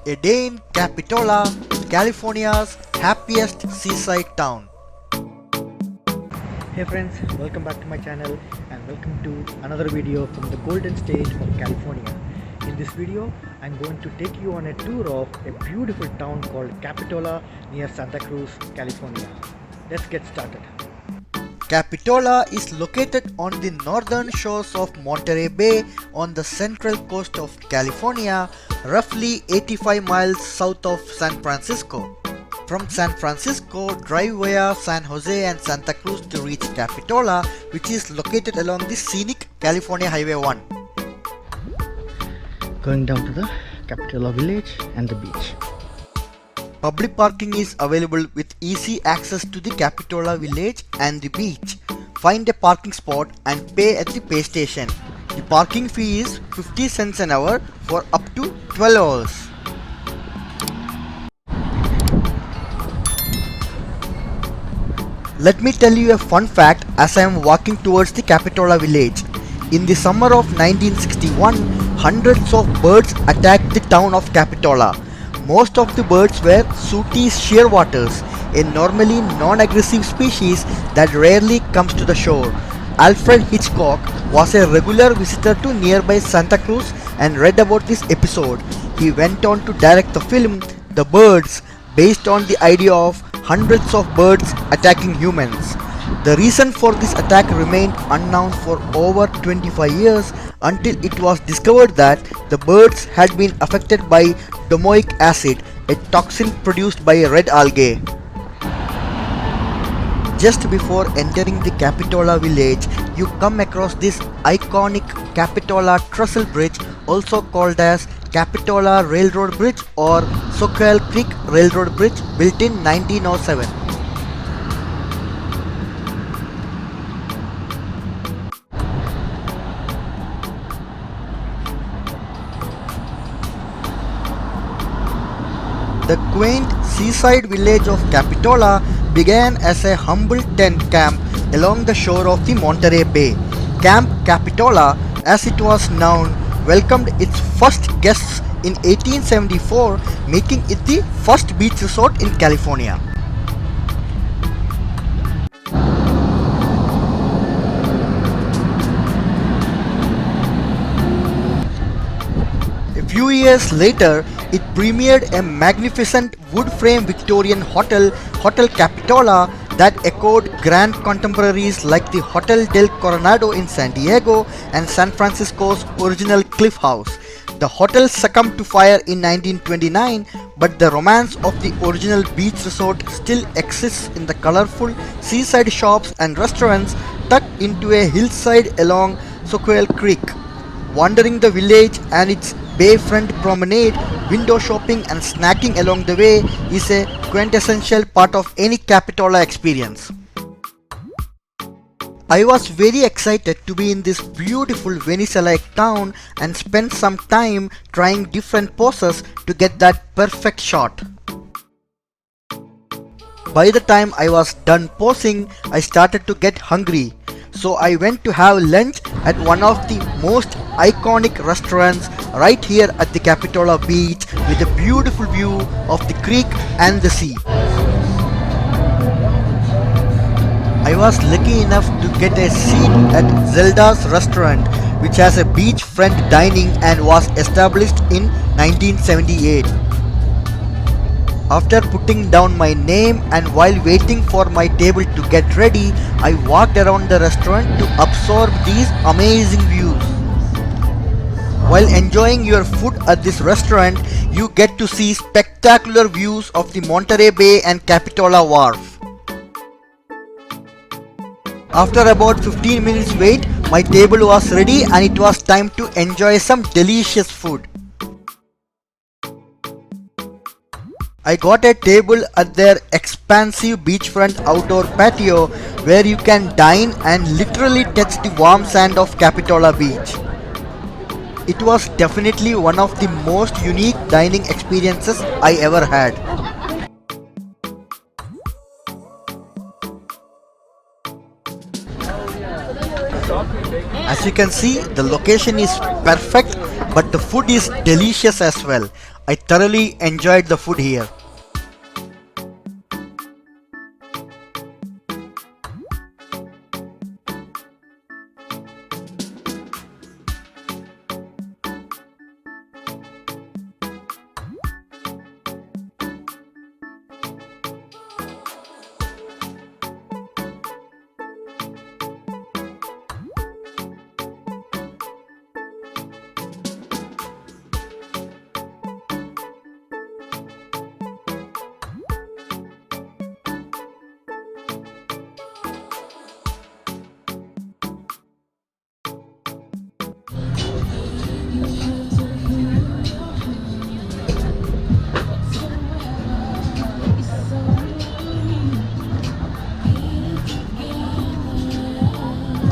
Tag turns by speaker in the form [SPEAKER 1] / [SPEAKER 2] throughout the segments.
[SPEAKER 1] A day in Capitola, California's happiest seaside town.
[SPEAKER 2] Hey friends, welcome back to my channel and welcome to another video from the golden state of California. In this video, I'm going to take you on a tour of a beautiful town called Capitola near Santa Cruz, California. Let's get started.
[SPEAKER 1] Capitola is located on the northern shores of Monterey Bay on the central coast of California, roughly 85 miles south of San Francisco. From San Francisco, drive via San Jose and Santa Cruz to reach Capitola, which is located along the scenic California Highway 1.
[SPEAKER 2] Going down to the Capitola village and the beach.
[SPEAKER 1] Public parking is available with easy access to the Capitola village and the beach. Find a parking spot and pay at the pay station. The parking fee is 50 cents an hour for up to 12 hours. Let me tell you a fun fact as I am walking towards the Capitola village. In the summer of 1961, hundreds of birds attacked the town of Capitola. Most of the birds were sooty shearwaters, a normally non-aggressive species that rarely comes to the shore. Alfred Hitchcock was a regular visitor to nearby Santa Cruz and read about this episode. He went on to direct the film The Birds, based on the idea of hundreds of birds attacking humans. The reason for this attack remained unknown for over 25 years until it was discovered that the birds had been affected by domoic acid, a toxin produced by red algae. Just before entering the Capitola village, you come across this iconic Capitola Trestle Bridge, also called as Capitola Railroad Bridge or Soquel Creek Railroad Bridge, built in 1907. The quaint seaside village of Capitola began as a humble tent camp along the shore of the Monterey Bay. Camp Capitola, as it was known, welcomed its first guests in 1874, making it the first beach resort in California. A few years later, it premiered a magnificent wood-frame Victorian hotel, Hotel Capitola, that echoed grand contemporaries like the Hotel del Coronado in San Diego and San Francisco's original Cliff House. The hotel succumbed to fire in 1929, but the romance of the original beach resort still exists in the colorful seaside shops and restaurants tucked into a hillside along Soquel Creek. Wandering the village and its bayfront promenade, window shopping and snacking along the way is a quintessential part of any Capitola experience. I was very excited to be in this beautiful Venice-like town and spend some time trying different poses to get that perfect shot. By the time I was done posing, I started to get hungry. So I went to have lunch at one of the most iconic restaurants right here at the Capitola Beach with a beautiful view of the creek and the sea. I was lucky enough to get a seat at Zelda's restaurant, which has a beachfront dining and was established in 1978. After putting down my name and while waiting for my table to get ready, I walked around the restaurant to absorb these amazing views. While enjoying your food at this restaurant, you get to see spectacular views of the Monterey Bay and Capitola Wharf. After about 15 minutes wait, my table was ready and it was time to enjoy some delicious food. I got a table at their expansive beachfront outdoor patio where you can dine and literally touch the warm sand of Capitola Beach. It was definitely one of the most unique dining experiences I ever had. As you can see, the location is perfect, but the food is delicious as well. I thoroughly enjoyed the food here.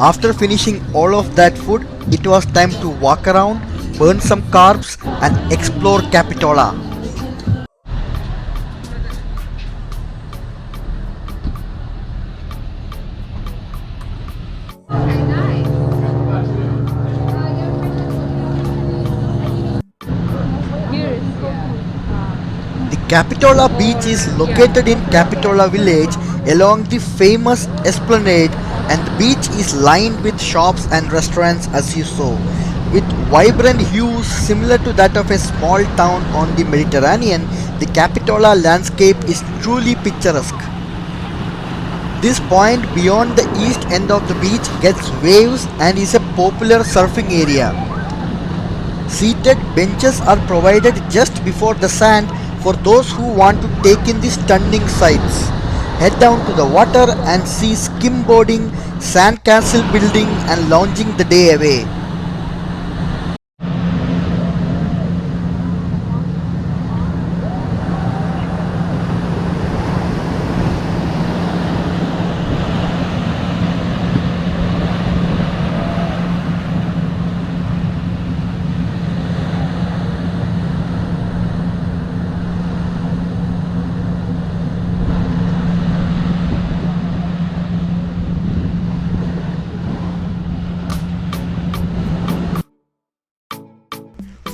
[SPEAKER 1] After finishing all of that food, it was time to walk around, burn some carbs and explore Capitola. The Capitola Beach is located in Capitola village along the famous Esplanade, and the beach is lined with shops and restaurants as you saw, with vibrant hues similar to that of a small town on the Mediterranean. The Capitola landscape is truly picturesque. This point beyond the east end of the beach gets waves and is a popular surfing area. Seated benches are provided just before the sand for those who want to take in the stunning sights. Head down to the water and see skimboarding, sandcastle building and lounging the day away.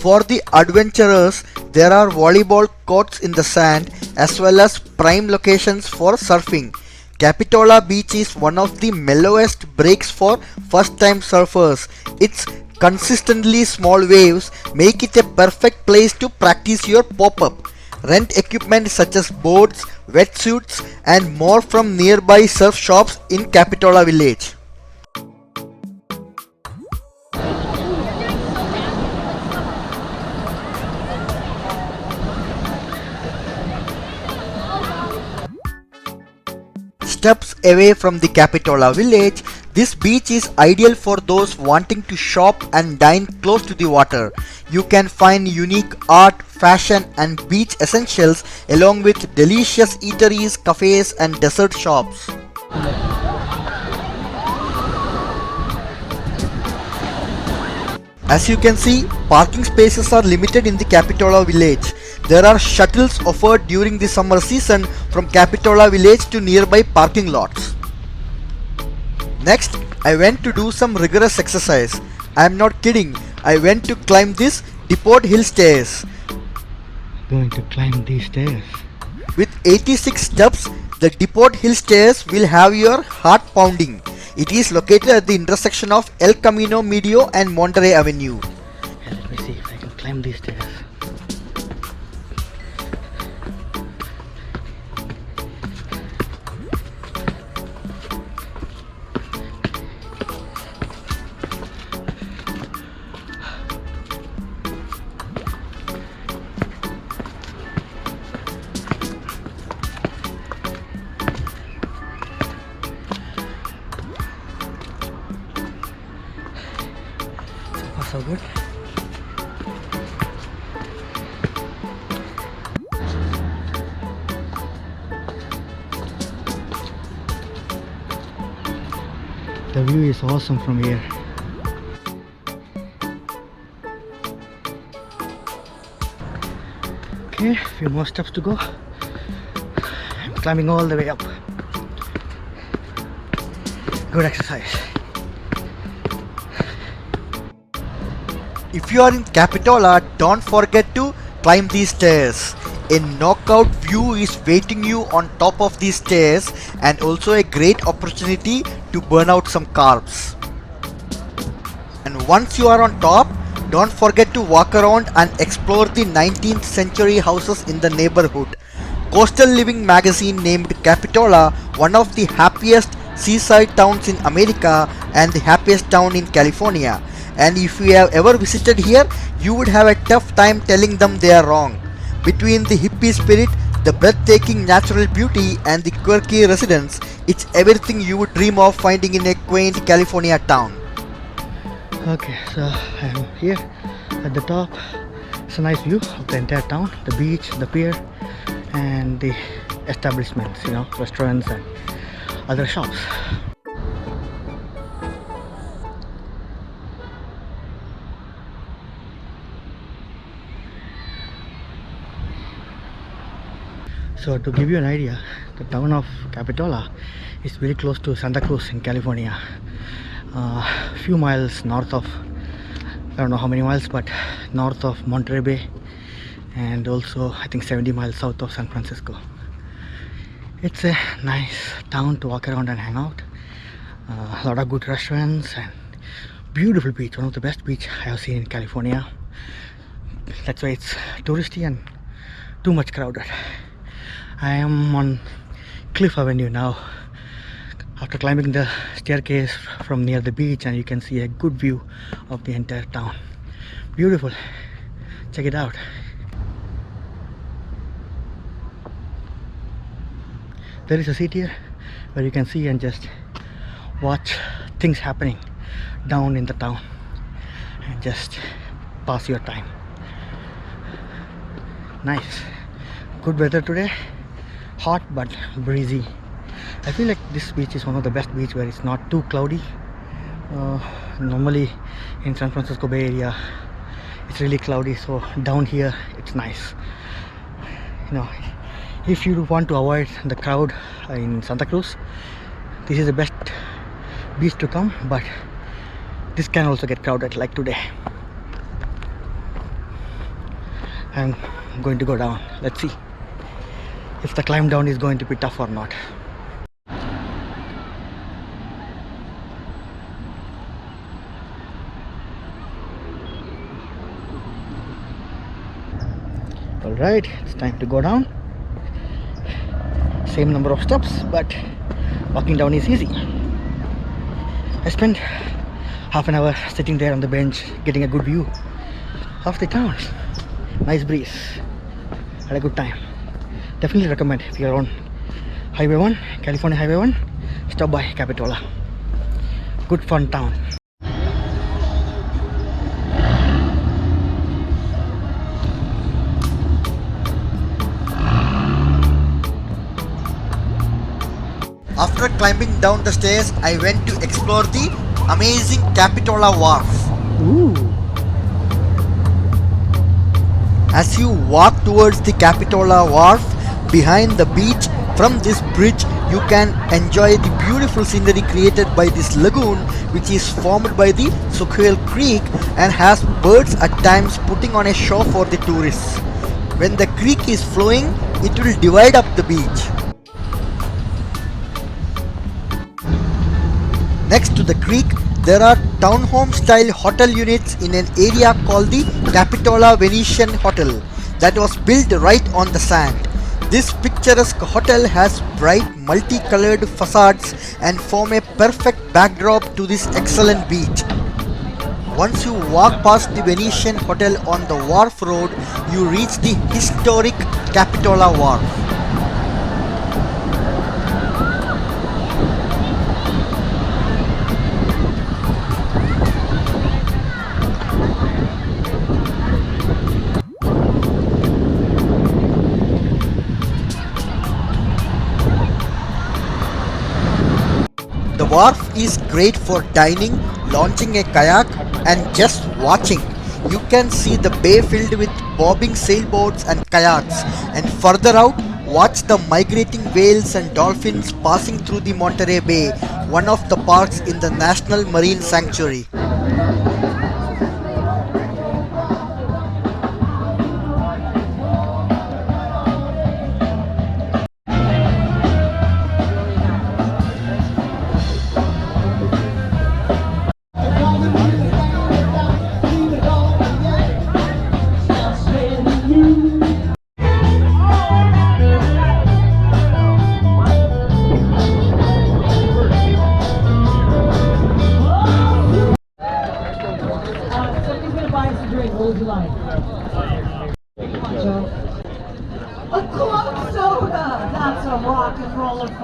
[SPEAKER 1] For the adventurers, there are volleyball courts in the sand as well as prime locations for surfing. Capitola Beach is one of the mellowest breaks for first-time surfers. Its consistently small waves make it a perfect place to practice your pop-up. Rent equipment such as boards, wetsuits and more from nearby surf shops in Capitola village. Steps away from the Capitola village, this beach is ideal for those wanting to shop and dine close to the water. You can find unique art, fashion and beach essentials along with delicious eateries, cafes and dessert shops. As you can see, parking spaces are limited in the Capitola village. There are shuttles offered during the summer season from Capitola village to nearby parking lots. Next, I went to do some rigorous exercise. I am not kidding. I went to climb this Depot Hill stairs.
[SPEAKER 2] Going to climb these stairs.
[SPEAKER 1] With 86 steps, the Depot Hill stairs will have your heart pounding. It is located at the intersection of El Camino Medio and Monterey Avenue.
[SPEAKER 2] Let me see if I can climb these stairs. So good. The view is awesome from here. Okay, a few more steps to go. I'm climbing all the way up. Good exercise.
[SPEAKER 1] If you are in Capitola, don't forget to climb these stairs. A knockout view is waiting you on top of these stairs and also a great opportunity to burn out some carbs. And once you are on top, don't forget to walk around and explore the 19th century houses in the neighborhood. Coastal Living magazine named Capitola one of the happiest seaside towns in America and the happiest town in California. And if you have ever visited here, you would have a tough time telling them they are wrong. Between the hippie spirit, the breathtaking natural beauty and the quirky residents, it's everything you would dream of finding in a quaint California town.
[SPEAKER 2] Okay, so I'm here at the top. It's a nice view of the entire town, the beach, the pier, and the establishments, restaurants and other shops. So to give you an idea, the town of Capitola is very close to Santa Cruz in California. Few miles north of, I don't know how many miles, but north of Monterey Bay, and also I think 70 miles south of San Francisco. It's a nice town to walk around and hang out. A lot of good restaurants and beautiful beach, one of the best beach I have seen in California. That's why it's touristy and too much crowded. I am on Cliff Avenue now, after climbing the staircase from near the beach, and you can see a good view of the entire town. Beautiful, check it out. There is a seat here where you can see and just watch things happening down in the town and just pass your time. Nice, good weather today, hot but breezy. I feel like this beach is one of the best beach where it's not too cloudy. Normally in San Francisco Bay Area it's really cloudy, so down here it's nice. If you want to avoid the crowd in Santa Cruz, this is the best beach to come, but this can also get crowded like today. I'm going to go down. Let's see if the climb down is going to be tough or not. Alright, it's time to go down. Same number of steps, but walking down is easy. I spent half an hour sitting there on the bench getting a good view of the town. Nice breeze. Had a good time. Definitely recommend if you're on Highway 1, California Highway 1, stop by Capitola. Good fun town.
[SPEAKER 1] After climbing down the stairs, I went to explore the amazing Capitola Wharf.
[SPEAKER 2] Ooh.
[SPEAKER 1] As you walk towards the Capitola Wharf, behind the beach, from this bridge, you can enjoy the beautiful scenery created by this lagoon, which is formed by the Soquel Creek and has birds at times putting on a show for the tourists. When the creek is flowing, it will divide up the beach. Next to the creek, there are townhome style hotel units in an area called the Capitola Venetian Hotel that was built right on the sand. This picturesque hotel has bright multicolored facades and form a perfect backdrop to this excellent beach. Once you walk past the Venetian Hotel on the Wharf Road, you reach the historic Capitola Wharf. The wharf is great for dining, launching a kayak and just watching. You can see the bay filled with bobbing sailboats and kayaks, and further out watch the migrating whales and dolphins passing through the Monterey Bay, one of the parks in the National Marine Sanctuary.
[SPEAKER 3] What's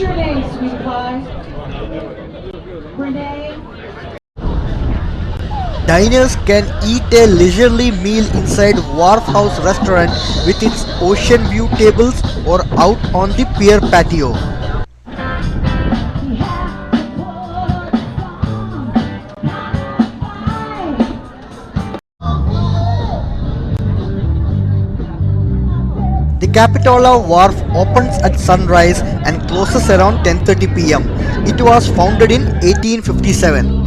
[SPEAKER 3] your name, sweet pie? Renee?
[SPEAKER 1] Diners can eat a leisurely meal inside Wharf House restaurant with its ocean view tables or out on the pier patio. The Capitola Wharf opens at sunrise and closes around 10:30 p.m. It was founded in 1857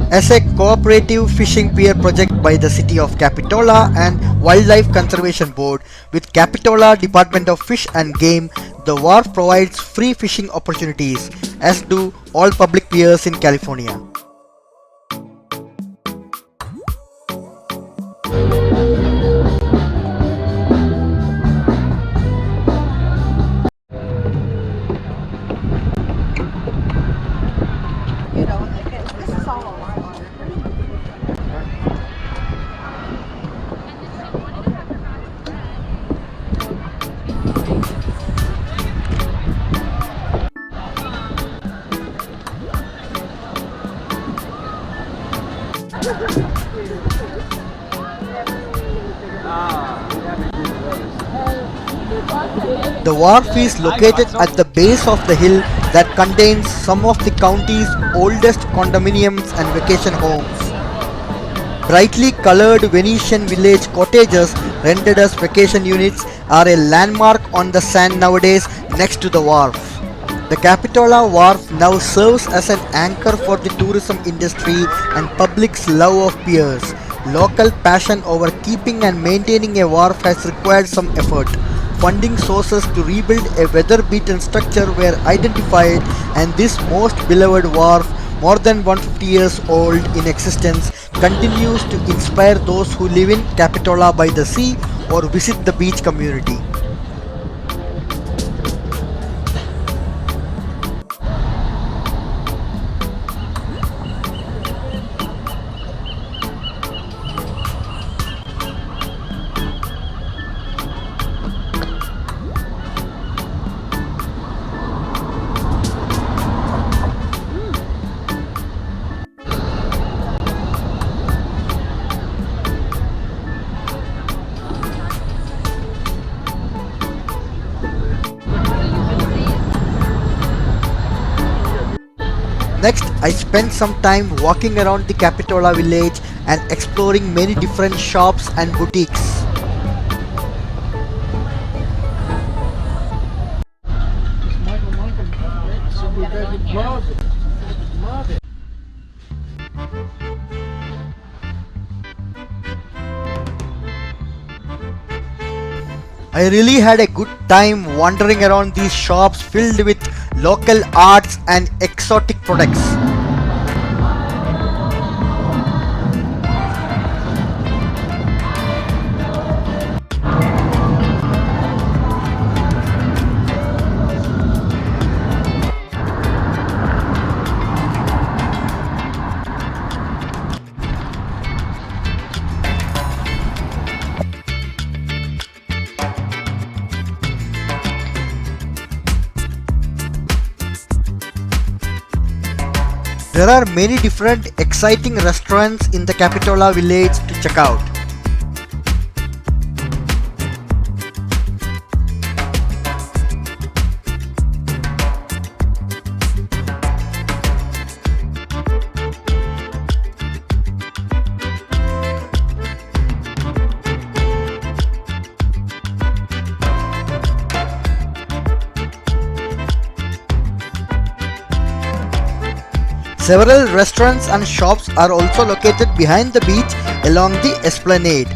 [SPEAKER 1] as a cooperative fishing pier project by the City of Capitola and Wildlife Conservation Board. With Capitola Department of Fish and Game, the wharf provides free fishing opportunities, as do all public piers in California. The wharf is located at the base of the hill that contains some of the county's oldest condominiums and vacation homes. Brightly colored Venetian village cottages rented as vacation units are a landmark on the sand nowadays next to the wharf. The Capitola Wharf now serves as an anchor for the tourism industry and public's love of piers. Local passion over keeping and maintaining a wharf has required some effort. Funding sources to rebuild a weather-beaten structure were identified, and this most beloved wharf, more than 150 years old in existence, continues to inspire those who live in Capitola by the sea or visit the beach community. Next, I spent some time walking around the Capitola village and exploring many different shops and boutiques. I really had a good time wandering around these shops filled with local arts and exotic products. There are many different exciting restaurants in the Capitola village to check out. Several restaurants and shops are also located behind the beach along the Esplanade.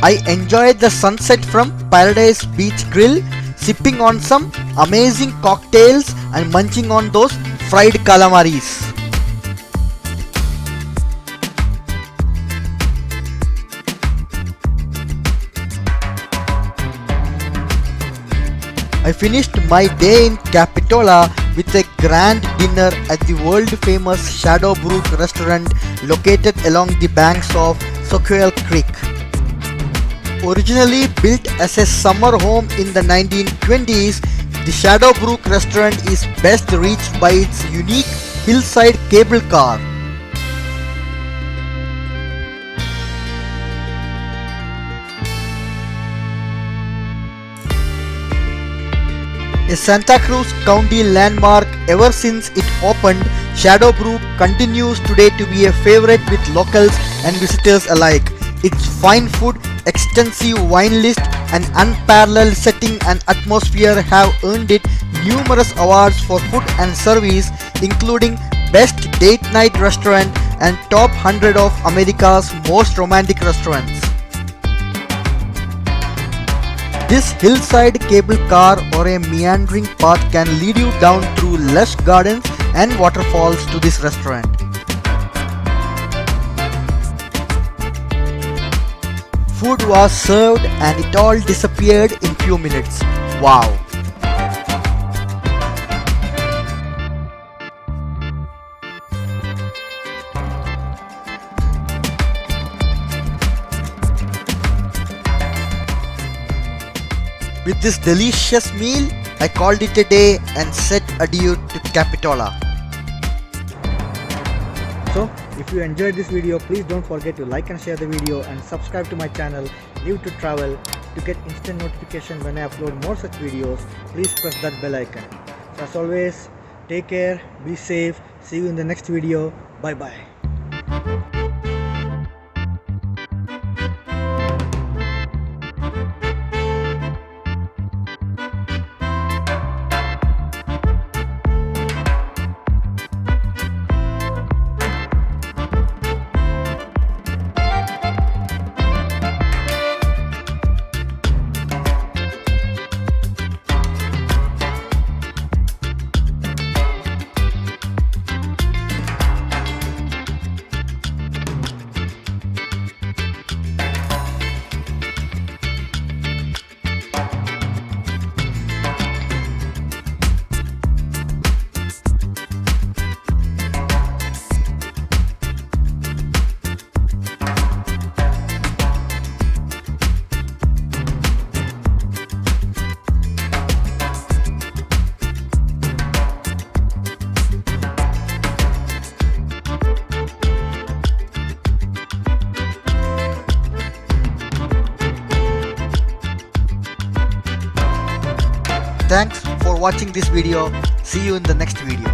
[SPEAKER 1] I enjoyed the sunset from Paradise Beach Grill, sipping on some amazing cocktails and munching on those fried calamaris. I finished my day in Capitola with a grand dinner at the world-famous Brook restaurant located along the banks of Soquel Creek. Originally built as a summer home in the 1920s, the Shadow Brook restaurant is best reached by its unique hillside cable car. A Santa Cruz County landmark ever since it opened, Shadow Brook continues today to be a favorite with locals and visitors alike. Its fine food, extensive wine list, and unparalleled setting and atmosphere have earned it numerous awards for food and service, including Best Date Night Restaurant and Top 100 of America's Most Romantic Restaurants. This hillside cable car or a meandering path can lead you down through lush gardens and waterfalls to this restaurant. Food was served and it all disappeared in few minutes. Wow! With this delicious meal, I called it a day and said adieu to Capitola.
[SPEAKER 2] So, if you enjoyed this video, please don't forget to like and share the video and subscribe to my channel, LivetoTravel, to get instant notification when I upload more such videos. Please press that bell icon. So as always, take care, be safe, see you in the next video. Bye bye.
[SPEAKER 1] Thanks for watching this video. See you in the next video.